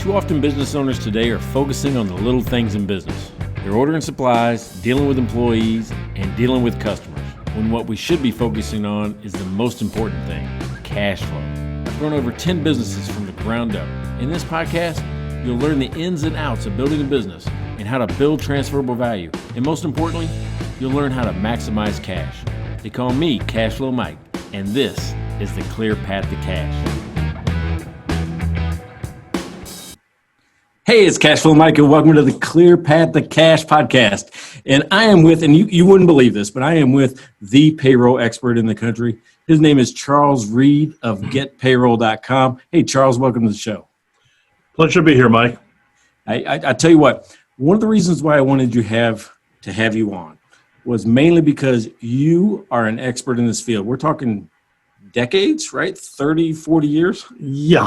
Too often business owners today are focusing on the little things in business. They're ordering supplies, dealing with employees, and dealing with customers, when what we should be focusing on is the most important thing, cash flow. I've grown over 10 businesses from the ground up. In this podcast, you'll learn the ins and outs of building a business and how to build transferable value. And most importantly, you'll learn how to maximize cash. They call me Cashflow Mike, and this is the clear path to cash. Hey, it's Cashflow Mike, and welcome to the Clear Path to Cash podcast. And I am with, and you wouldn't believe this, but I am with the payroll expert in the country. His name is Charles Reed of GetPayroll.com. Hey, Charles, welcome to the show. Pleasure to be here, Mike. I tell you what, one of the reasons why I wanted to have you on was mainly because you are an expert in this field. We're talking decades, right? 30, 40 years? Yeah.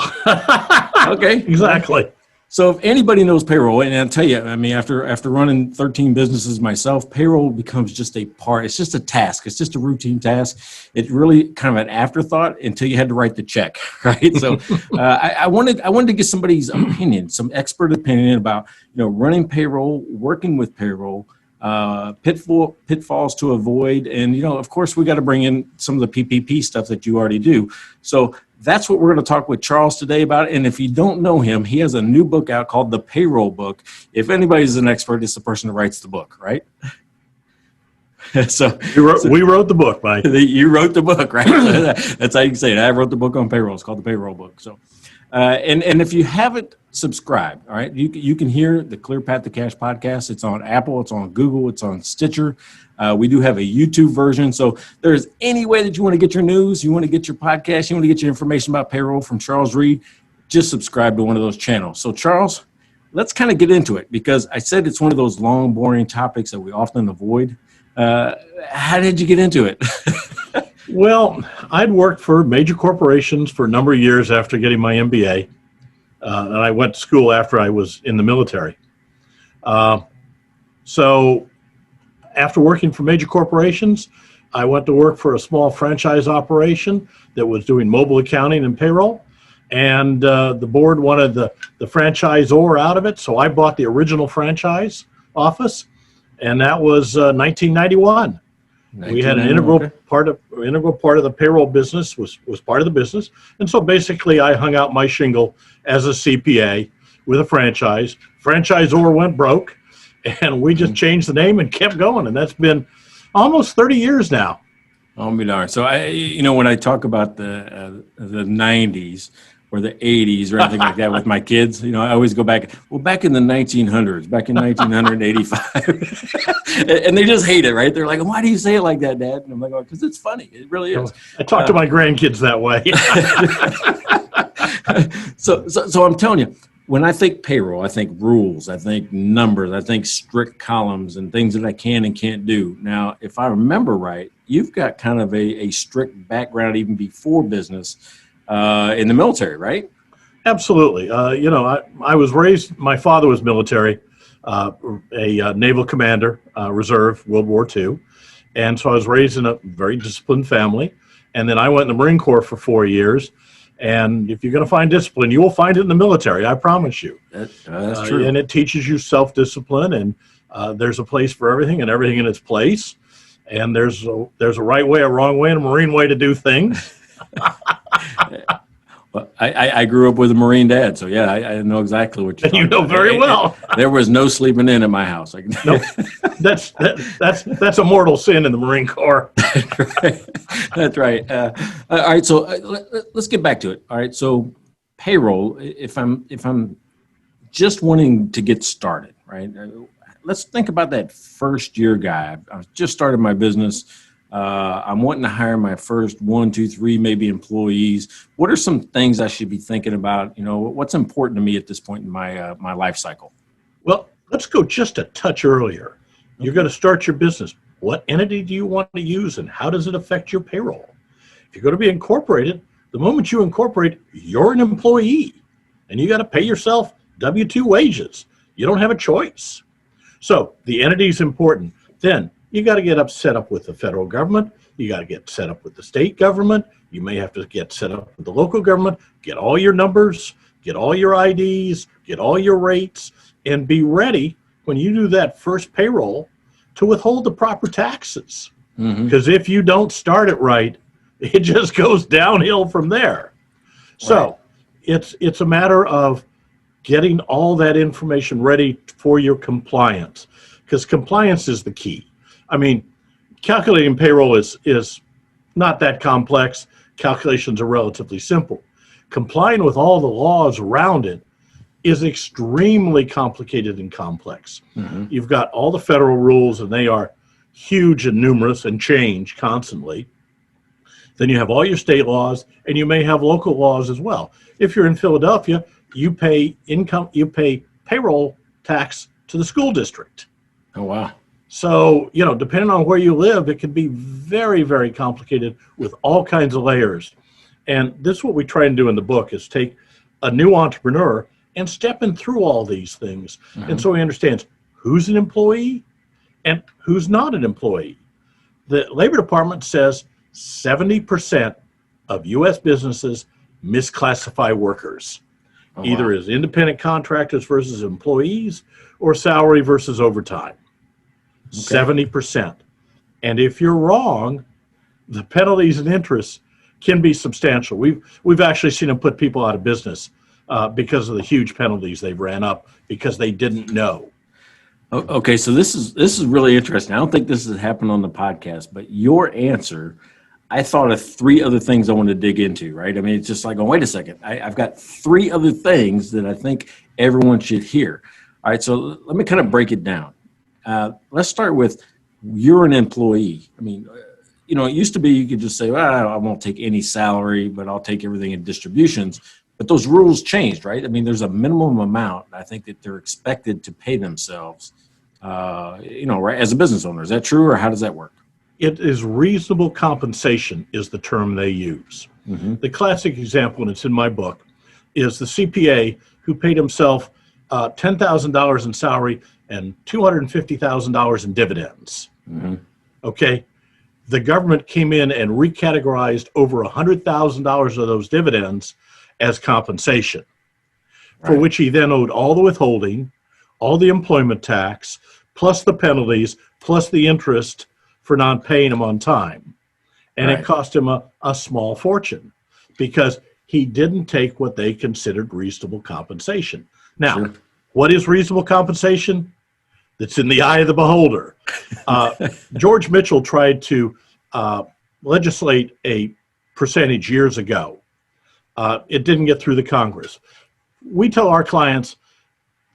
Okay. Exactly. So if anybody knows payroll, and I'll tell you, I mean, after running 13 businesses myself, payroll becomes just a part. It's just a task. It's just a routine task. It's really kind of an afterthought until you had to write the check, right? So I wanted to get somebody's opinion, some expert opinion about, running payroll, working with payroll, pitfalls to avoid. And, of course, we got to bring in some of the PPP stuff that you already do. So that's what we're going to talk with Charles today about. And if you don't know him, he has a new book out called The Payroll Book. If anybody's an expert, it's the person who writes the book, right? So we wrote the book, Mike. You wrote the book, right? That's how you can say it. I wrote the book on payroll. It's called The Payroll Book. So, and if you haven't subscribed, all right, you can hear the Clear Path to Cash podcast. It's on Apple, it's on Google, it's on Stitcher. We do have a YouTube version. So there's any way that you want to get your news, you want to get your podcast, you want to get your information about payroll from Charles Reed, just subscribe to one of those channels. So Charles, let's kind of get into it because I said it's one of those long, boring topics that we often avoid. How did you get into it? Well, I'd worked for major corporations for a number of years after getting my MBA. And I went to school after I was in the military. So after working for major corporations, I went to work for a small franchise operation that was doing mobile accounting and payroll. And the board wanted the franchisor out of it. So I bought the original franchise office. And that was 1991. We had an integral part of the payroll business was part of the business. And so basically I hung out my shingle as a CPA with a franchise. Franchisor went broke and we just changed the name and kept going. And that's been almost 30 years now. Oh, be darned. So when I talk about the 90s or the 80s or anything like that with my kids, I always go back, back in the 1900s, back in 1985. And they just hate it, right? They're like, why do you say it like that, Dad? And I'm like, because it's funny. It really is. I talk to my grandkids that way. So I'm telling you, when I think payroll, I think rules, I think numbers, I think strict columns and things that I can and can't do. Now, if I remember right, you've got kind of a strict background even before business in the military, right? Absolutely. I was raised, my father was military, a naval commander, reserve, World War II. And so I was raised in a very disciplined family. And then I went in the Marine Corps for 4 years. And if you're going to find discipline, you will find it in the military, I promise you. That's true. And it teaches you self-discipline, and there's a place for everything and everything in its place. And there's a right way, a wrong way, and a Marine way to do things. Well, I grew up with a Marine dad, so yeah, I know exactly what you're talking about. You know very well. There was no sleeping in at my house. No, that's a mortal sin in the Marine Corps. That's right. All right, so let's get back to it. All right, so payroll. If I'm just wanting to get started, right? Let's think about that first year guy. I've just started my business. I'm wanting to hire my first 1, 2, 3, maybe employees. What are some things I should be thinking about? What's important to me at this point in my my life cycle? Well, let's go just a touch earlier. You're going to start your business. What entity do you want to use, and how does it affect your payroll? If you're going to be incorporated, the moment you incorporate, you're an employee, and you got to pay yourself W-2 wages. You don't have a choice. So the entity is important. Then you got to get set up with the federal government. You got to get set up with the state government. You may have to get set up with the local government, get all your numbers, get all your IDs, get all your rates, and be ready when you do that first payroll to withhold the proper taxes. Because if you don't start it right, it just goes downhill from there. So it's a matter of getting all that information ready for your compliance, because compliance is the key. I mean, calculating payroll is not that complex. Calculations are relatively simple. Complying with all the laws around it is extremely complicated and complex. You've got all the federal rules, and they are huge and numerous and change constantly. Then you have all your state laws, and you may have local laws as well. If you're in Philadelphia, you pay payroll tax to the school district. Oh, wow. So, depending on where you live, it can be very, very complicated with all kinds of layers. And this is what we try and do in the book, is take a new entrepreneur and stepping through all these things. And so he understands who's an employee and who's not an employee. The Labor Department says 70% of U.S. businesses misclassify workers, either as independent contractors versus employees or salary versus overtime. 70%. And if you're wrong, the penalties and interests can be substantial. We've actually seen them put people out of business because of the huge penalties they've ran up because they didn't know. Okay, so this is really interesting. I don't think this has happened on the podcast, but your answer, I thought of 3 other things I wanted to dig into, right? I mean, it's just like, oh, wait a second. I've got 3 other things that I think everyone should hear. All right, so let me kind of break it down. Let's start with, you're an employee. I mean, it used to be you could just say, well, I won't take any salary, but I'll take everything in distributions. But those rules changed, right? I mean, there's a minimum amount, I think, that they're expected to pay themselves, right, as a business owner. Is that true, or how does that work? It is reasonable compensation is the term they use. The classic example, and it's in my book, is the CPA who paid himself $10,000 in salary and $250,000 in dividends. Okay. The government came in and recategorized over $100,000 of those dividends as compensation, for which he then owed all the withholding, all the employment tax, plus the penalties, plus the interest for not paying him on time. And it cost him a small fortune because he didn't take what they considered reasonable compensation. Now, what is reasonable compensation? That's in the eye of the beholder. George Mitchell tried to legislate a percentage years ago. It didn't get through the Congress. We tell our clients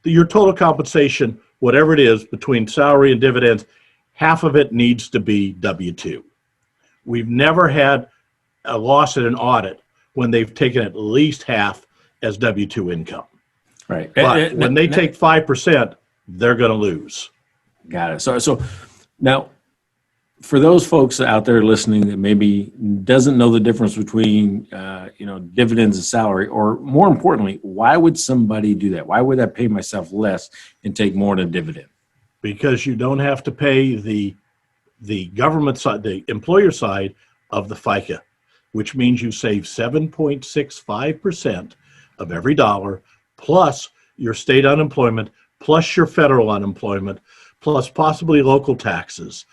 that your total compensation, whatever it is, between salary and dividends, half of it needs to be W-2. We've never had a loss at an audit when they've taken at least half as W-2 income. Right. But when they take 5%, they're going to lose. Got it. So now, for those folks out there listening that maybe doesn't know the difference between, dividends and salary, or more importantly, why would somebody do that? Why would I pay myself less and take more than a dividend? Because you don't have to pay the government side, the employer side of the FICA, which means you save 7.65% of every dollar, plus your state unemployment, plus your federal unemployment, plus possibly local taxes.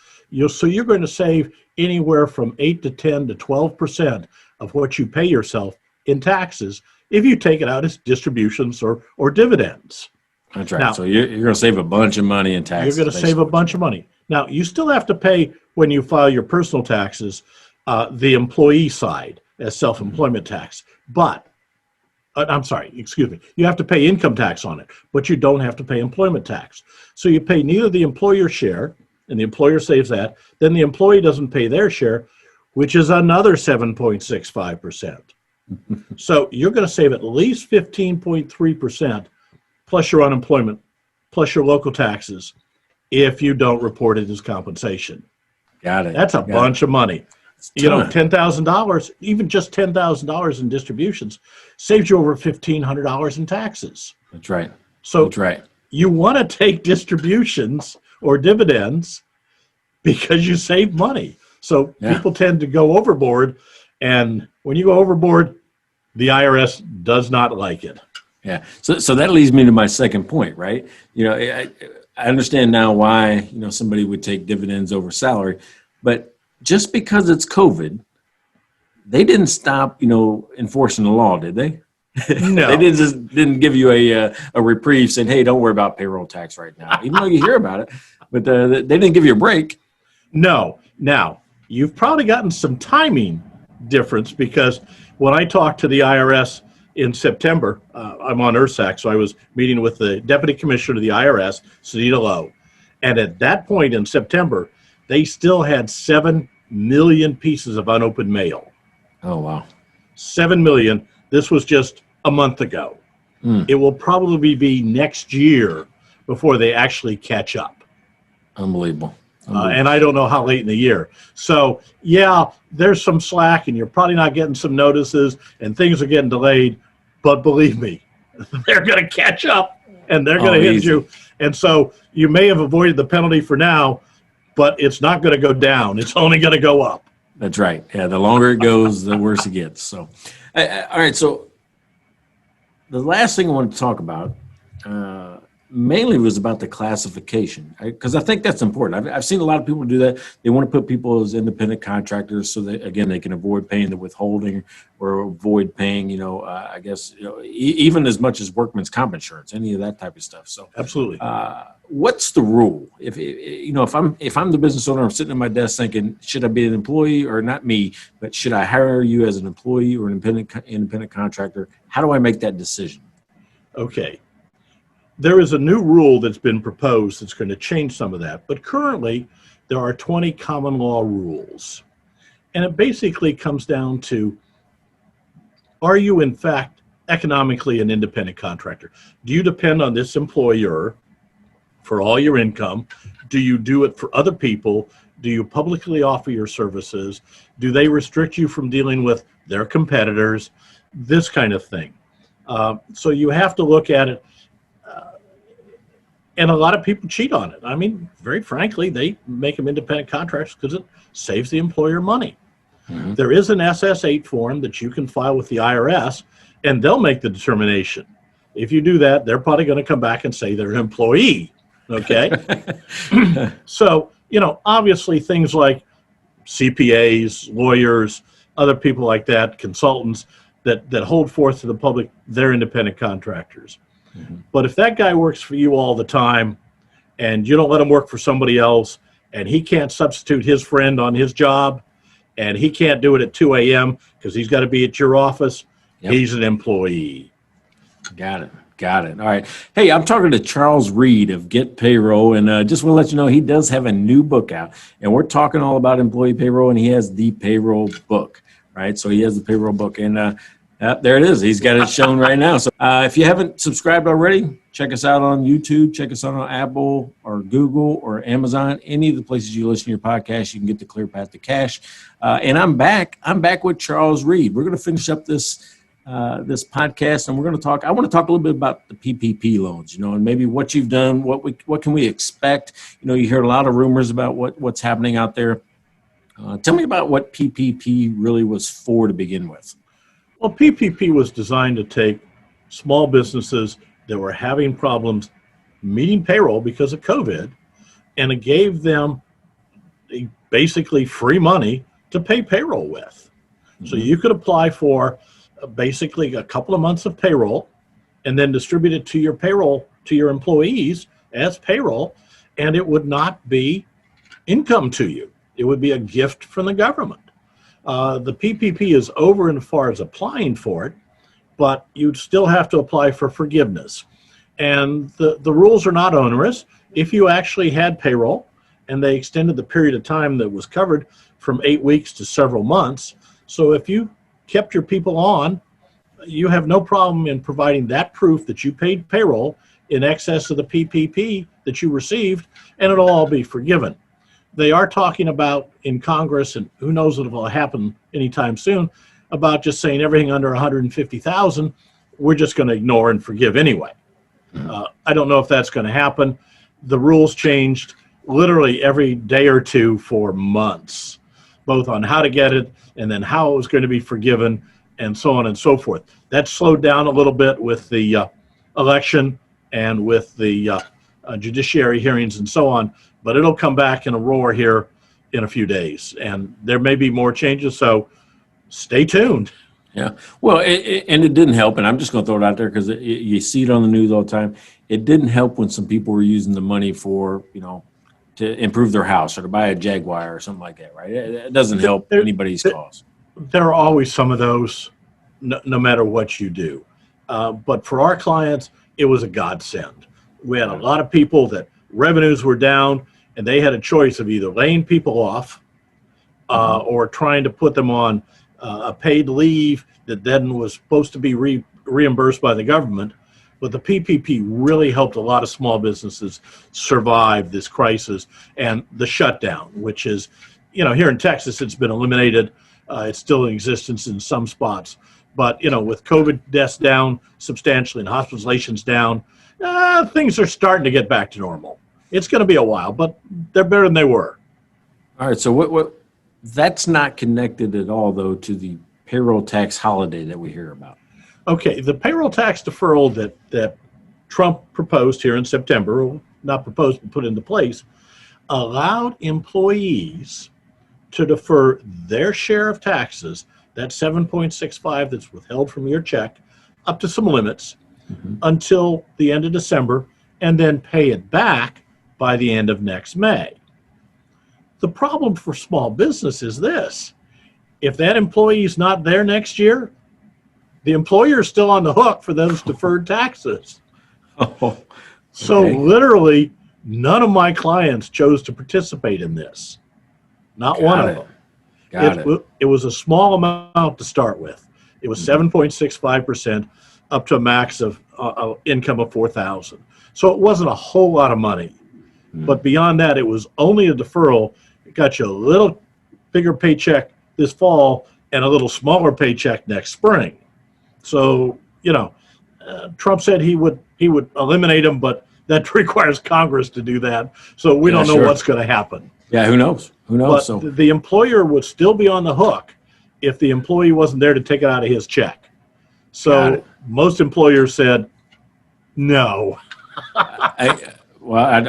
So you're going to save anywhere from 8 to 10 to 12% of what you pay yourself in taxes if you take it out as distributions or dividends. That's right. Now, so you're going to save a bunch of money in taxes. You're going to save a bunch of money. Now, you still have to pay, when you file your personal taxes, the employee side as self-employment tax. But, you have to pay income tax on it, but you don't have to pay employment tax. So you pay neither the employer share, and the employer saves that, then the employee doesn't pay their share, which is another 7.65%. So you're going to save at least 15.3% plus your unemployment, plus your local taxes, if you don't report it as compensation. Got it. That's a bunch of money. $10,000, even just $10,000 in distributions, saves you over $1,500 in taxes. That's right. So that's right. You want to take distributions or dividends because you save money. So people tend to go overboard, and when you go overboard, the IRS does not like it. Yeah. So that leads me to my second point, right? I understand now why, somebody would take dividends over salary, but just because it's COVID, they didn't stop, enforcing the law, did they? They No, didn't give you a reprieve saying, "Hey, don't worry about payroll tax right now," even though you hear about it, but they didn't give you a break. no. Now, you've probably gotten some timing difference because when I talked to the IRS in September, I'm on ERSAC, so I was meeting with the Deputy Commissioner of the IRS, Sunita Lowe. And at that point in September, they still had 7 million pieces of unopened mail. Oh, wow. 7 million. This was just a month ago. It will probably be next year before they actually catch up. Unbelievable. And I don't know how late in the year. So, yeah, there's some slack, and you're probably not getting some notices, and things are getting delayed. But believe me, they're going to catch up, and they're going to hit you. And so you may have avoided the penalty for now, but it's not going to go down. It's only going to go up. That's right. Yeah, the longer it goes, the worse it gets. So, all right. So the last thing I wanted to talk about mainly was about the classification, because I think that's important. I've seen a lot of people do that. They want to put people as independent contractors so that, again, they can avoid paying the withholding or avoid paying, even as much as workman's comp insurance, any of that type of stuff. So Absolutely. What's the rule? If I'm the business owner, I'm sitting at my desk thinking, should I be an employee or not me, but should I hire you as an employee or an independent contractor? How do I make that decision? Okay. There is a new rule that's been proposed that's going to change some of that. But currently, there are 20 common law rules. And it basically comes down to, are you in fact economically an independent contractor? Do you depend on this employer for all your income? Do you do it for other people? Do you publicly offer your services? Do they restrict you from dealing with their competitors? This kind of thing. So you have to look at it. And a lot of people cheat on it. I mean, very frankly, they make them independent contractors because it saves the employer money. Mm-hmm. There is an SS-8 form that you can file with the IRS, and they'll make the determination. If you do that, they're probably going to come back and say they're an employee. Okay? So, obviously things like CPAs, lawyers, other people like that, consultants that hold forth to the public, they're independent contractors. Mm-hmm. But if that guy works for you all the time and you don't let him work for somebody else and he can't substitute his friend on his job and he can't do it at 2 a.m. because he's got to be at your office, he's an employee. Got it. All right. Hey, I'm talking to Charles Reed of GetPayroll, and just want to let you know he does have a new book out, and we're talking all about employee payroll, and he has the payroll book, right? So he has the payroll book, and there it is. He's got it shown right now. So if you haven't subscribed already, check us out on YouTube. Check us out on Apple or Google or Amazon. Any of the places you listen to your podcast, you can get the Clear Path to Cash. And I'm back. I'm back with Charles Reed. We're going to finish up this podcast, and we're going to talk. I want to talk a little bit about the PPP loans, and maybe what you've done. What can we expect? You hear a lot of rumors about what's happening out there. Tell me about what PPP really was for to begin with. Well, PPP was designed to take small businesses that were having problems meeting payroll because of COVID, and it gave them basically free money to pay payroll with. Mm-hmm. So you could apply for basically a couple of months of payroll and then distribute it to your payroll, to your employees as payroll, and it would not be income to you. It would be a gift from the government. The PPP is over as far as applying for it, but you'd still have to apply for forgiveness. And the rules are not onerous. If you actually had payroll and they extended the period of time that was covered from 8 weeks to several months, so if you kept your people on, you have no problem in providing that proof that you paid payroll in excess of the PPP that you received, and it'll all be forgiven. They are talking about in Congress, and who knows if it will happen anytime soon, about just saying everything under 150,000, we're just going to ignore and forgive anyway. I don't know if that's going to happen. The rules changed literally every day or two for months, both on how to get it and then how it was going to be forgiven. and so on and so forth. That slowed down a little bit with the election and with the judiciary hearings and so on, but it'll come back in a roar here in a few days, and there may be more changes, so stay tuned. Yeah. Well, and it didn't help, and I'm just going to throw it out there because you see it on the news all the time. It didn't help when some people were using the money for, to improve their house or to buy a Jaguar or something like that, right? It doesn't help anybody's cause. There are always some of those, no matter what you do. But for our clients, it was a godsend. We had a lot of people that revenues were down, and they had a choice of either laying people off or trying to put them on a paid leave that then was supposed to be reimbursed by the government. But the PPP really helped a lot of small businesses survive this crisis and the shutdown, which is, here in Texas, it's been eliminated. It's still in existence in some spots. But, with COVID deaths down substantially and hospitalizations down, things are starting to get back to normal. It's going to be a while, but they're better than they were. All right. So what that's not connected at all, though, to the payroll tax holiday that we hear about. Okay. The payroll tax deferral that Trump proposed here in September, or not proposed, but put into place, allowed employees to defer their share of taxes, that 7.65 that's withheld from your check, up to some limits until the end of December, and then pay it back by the end of next May. The problem for small business is this: if that employee is not there next year, the employer is still on the hook for those deferred taxes. So literally, none of my clients chose to participate in this. Not one of them. It was a small amount to start with. It was 7.65% up to a max of income of $4,000. So it wasn't a whole lot of money. But beyond that, it was only a deferral. It got you a little bigger paycheck this fall and a little smaller paycheck next spring. So, Trump said he would eliminate them, but that requires Congress to do that. So we don't know what's going to happen. Yeah, who knows? Who knows? But the employer would still be on the hook if the employee wasn't there to take it out of his check. So most employers said no. I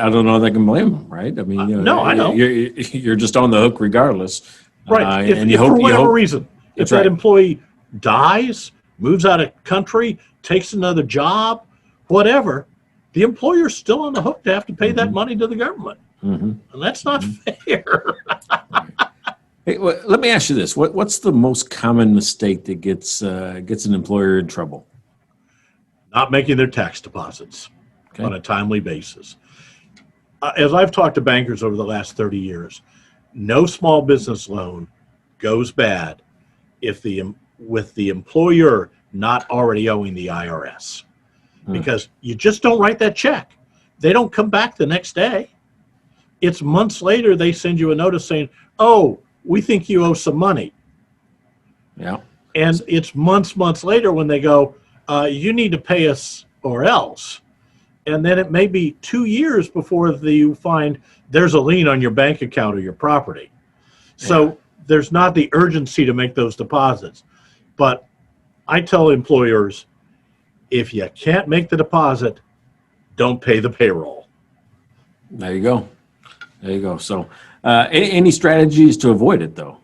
don't know if I can blame them, right? I mean, no, I know. You're just on the hook regardless. Right. And if for whatever reason, if that employee dies, moves out of country, takes another job, whatever, the employer's still on the hook to have to pay that money to the government. And that's not fair. Hey, well, let me ask you this. What's the most common mistake that gets an employer in trouble? Not making their tax deposits on a timely basis. As I've talked to bankers over the last 30 years, no small business loan goes bad with the employer not already owing the IRS. Because you just don't write that check. They don't come back the next day. It's months later they send you a notice saying, "Oh, we think you owe some money." Yeah. And it's months later when they go, "You need to pay us or else." And then it may be 2 years before you find there's a lien on your bank account or your property. So there's not the urgency to make those deposits. But I tell employers, if you can't make the deposit, don't pay the payroll. There you go. So any strategies to avoid it, though?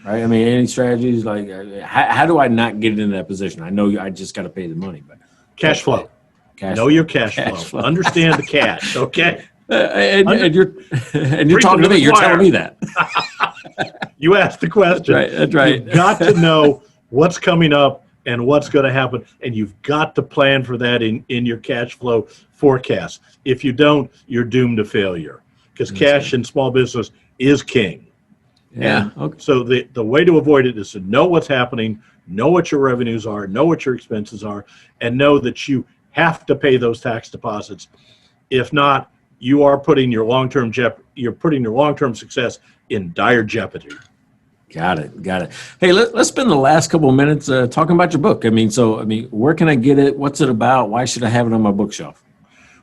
Right? I mean, any strategies like how do I not get in that position? I know I just got to pay the money, but cash flow. Know your cash flow. Understand the cash. Okay. And you're talking to me. You're telling me that. You asked the question. That's right. You've got to know what's coming up and what's going to happen, and you've got to plan for that in your cash flow forecast. If you don't, you're doomed to failure, because cash in small business is king. Yeah. So the way to avoid it is to know what's happening, know what your revenues are, know what your expenses are, and know that you have to pay those tax deposits. If not, you are putting your long-term success in dire jeopardy. Got it. Hey, let's spend the last couple of minutes talking about your book. I mean, where can I get it? What's it about? Why should I have it on my bookshelf?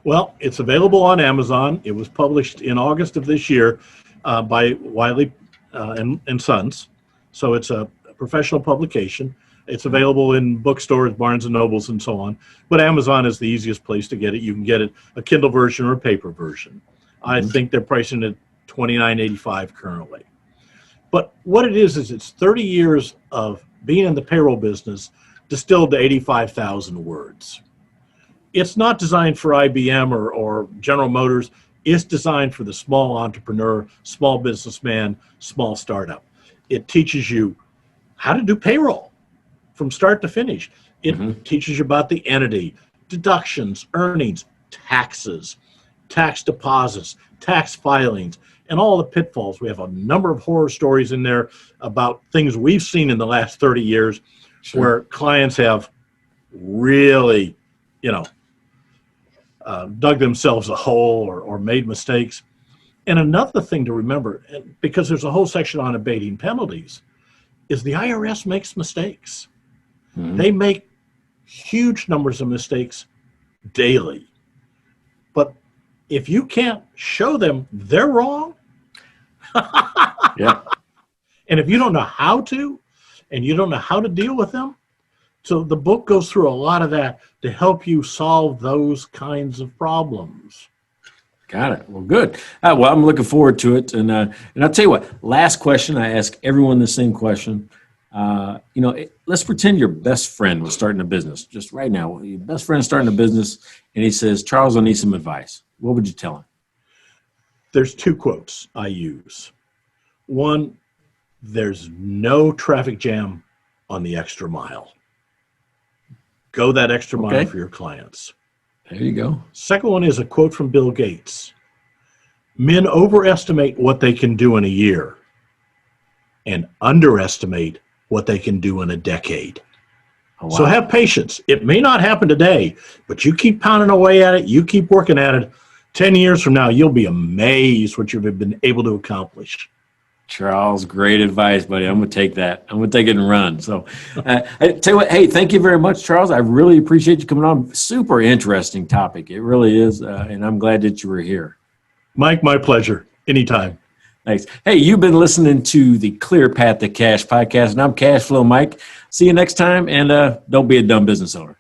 Well, it's available on Amazon. It was published in August of this year by Wiley and Sons. So it's a professional publication. It's available in bookstores, Barnes and Nobles, and so on. But Amazon is the easiest place to get it. You can get it a Kindle version or a paper version. I think they're pricing it $29.85 currently. But what it is it's 30 years of being in the payroll business distilled to 85,000 words. It's not designed for IBM or General Motors. It's designed for the small entrepreneur, small businessman, small startup. It teaches you how to do payroll from start to finish. It teaches you about the entity, deductions, earnings, taxes, tax deposits, tax filings, and all the pitfalls. We have a number of horror stories in there about things we've seen in the last 30 years where clients have really, dug themselves a hole or made mistakes. And another thing to remember, because there's a whole section on abating penalties, is the IRS makes mistakes. They make huge numbers of mistakes daily. But if you can't show them they're wrong, and if you don't know how to, and you don't know how to deal with them, so the book goes through a lot of that to help you solve those kinds of problems. Got it. Well, good. Well, I'm looking forward to it. And I'll tell you what, last question, I ask everyone the same question. Let's pretend your best friend was starting a business just right now. Your best friend's starting a business and he says, Charles, I need some advice. What would you tell him? There's two quotes I use. One, there's no traffic jam on the extra mile. Go that extra mile for your clients. There you go. Second one is a quote from Bill Gates. Men overestimate what they can do in a year and underestimate what they can do in a decade. Oh, wow. So have patience. It may not happen today, but you keep pounding away at it. You keep working at it. 10 years from now, you'll be amazed what you've been able to accomplish. Charles, great advice, buddy. I'm going to take that. I'm going to take it and run. So I tell you what, hey, thank you very much, Charles. I really appreciate you coming on. Super interesting topic. It really is. And I'm glad that you were here. Mike, my pleasure. Anytime. Thanks. Hey, you've been listening to the Clear Path to Cash podcast, and I'm Cashflow Mike. See you next time, and don't be a dumb business owner.